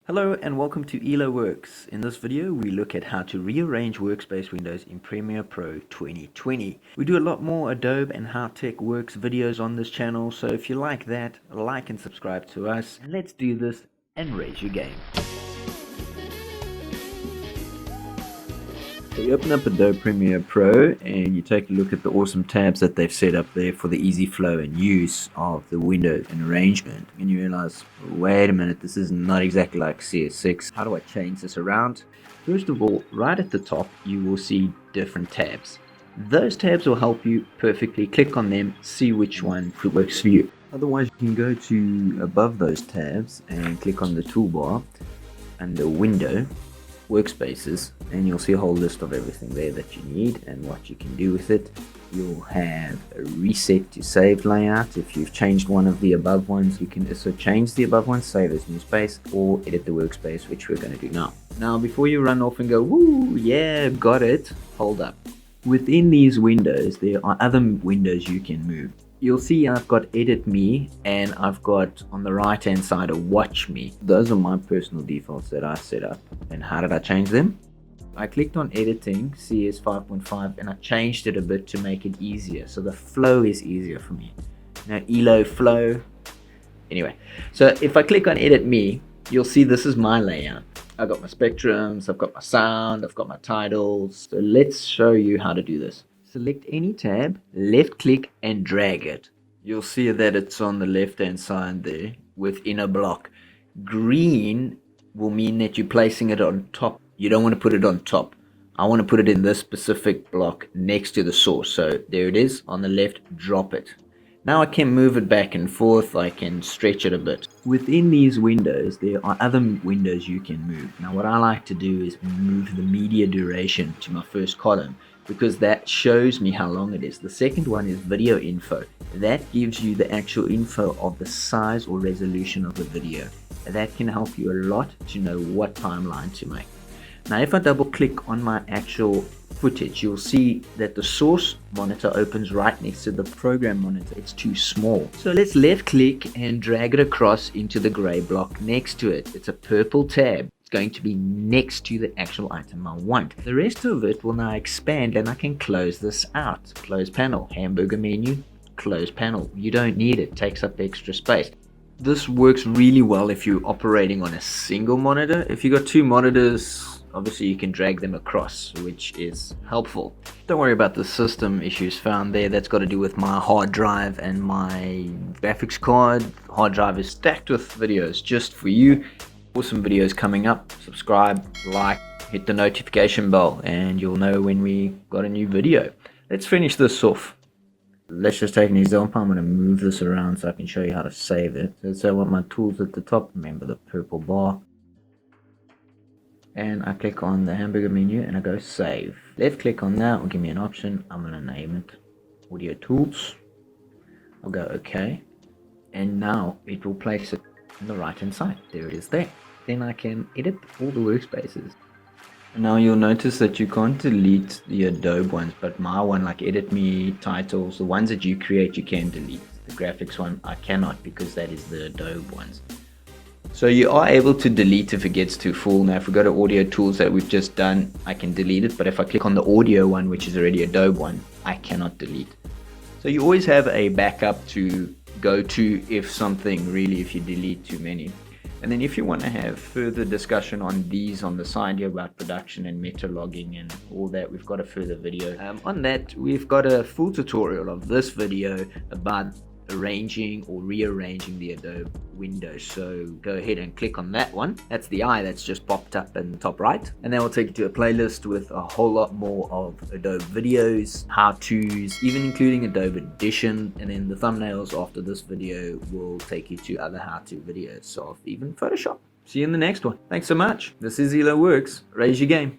Hello and welcome to Eloworx. In this video we look at how to rearrange workspace windows in Premiere Pro 2020. We do a lot more Adobe and how tech works videos on this channel, so if you like that, like and subscribe to us, and let's do this and raise your game. So you open up Adobe Premiere Pro and you take a look at the awesome tabs that they've set up there for the easy flow and use of the windows and arrangement. And you realize, wait a minute, this is not exactly like CS6. How do I change this around? First of all, right at the top, you will see different tabs. Those tabs will help you perfectly. Click on them, see which one works for you. Otherwise, you can go to above those tabs and click on the toolbar under Window, Workspaces, and you'll see a whole list of everything there that you need and what you can do with it. You'll have a reset to save layout. If you've changed one of the above ones, you can also change the above ones, save as new space, or edit the workspace, which we're going to do now. Now, before you run off and go, woo, yeah, got it, hold up. Within these windows, there are other windows you can move. You'll see I've got Edit Me and I've got on the right hand side a Watch Me. Those are my personal defaults that I set up. And how did I change them? I clicked on Editing CS 5.5 and I changed it a bit to make it easier. So the flow is easier for me. Now Elo flow. Anyway, so if I click on Edit Me, you'll see this is my layout. I've got my spectrums, I've got my sound, I've got my titles. So let's show you how to do this. Select any tab, left click and drag it. You'll see that it's on the left hand side there within a block. Green will mean that you're placing it on top. You don't want to put it on top. I want to put it in this specific block next to the source. So there it is on the left, drop it. Now I can move it back and forth, I can stretch it a bit. Within these windows, there are other windows you can move. Now what I like to do is move the media duration to my first column, because that shows me how long it is. The second one is video info. That gives you the actual info of the size or resolution of the video. That can help you a lot to know what timeline to make. Now if I double click on my actual footage, you'll see that the source monitor opens right next to the program monitor. It's too small. So let's left click and drag it across into the gray block next to it. It's a purple tab. It's going to be next to the actual item I want. The rest of it will now expand and I can close this out. Close panel, hamburger menu, close panel. You don't need it, takes up extra space. This works really well if you're operating on a single monitor. If you've got two monitors, obviously you can drag them across, which is helpful. Don't worry about the system issues found there. That's got to do with my hard drive and my graphics card. Hard drive is stacked with videos just for you. Awesome videos coming up. Subscribe, like, hit the notification bell, and you'll know when we got a new video. Let's finish this off. Let's just take an example. I'm going to move this around so I can show you how to save it. So I want my tools at the top. Remember the purple bar. And I click on the hamburger menu and I go save. Left click on that will give me an option. I'm going to name it Audio Tools. I'll go OK. And now it will place it on the right hand side. There it is there. Then I can edit all the workspaces. And now you'll notice that you can't delete the Adobe ones, but my one, like Edit Me, titles, the ones that you create, you can delete. The graphics one, I cannot, because that is the Adobe ones. So you are able to delete if it gets too full. Now if we go to Audio Tools that we've just done, I can delete it, but if I click on the audio one, which is already Adobe one, I cannot delete. So you always have a backup to go to if you delete too many. And then if you want to have further discussion on these on the side here about production and meta logging and all that, we've got a further video. On that, we've got a full tutorial of this video about arranging or rearranging the Adobe windows. So go ahead and click on that one. That's the eye that's just popped up in the top right. And that will take you to a playlist with a whole lot more of Adobe videos, how-tos, even including Adobe Edition. And then the thumbnails after this video will take you to other how-to videos of even Photoshop. See you in the next one. Thanks so much. This is Eloworx. Raise your game.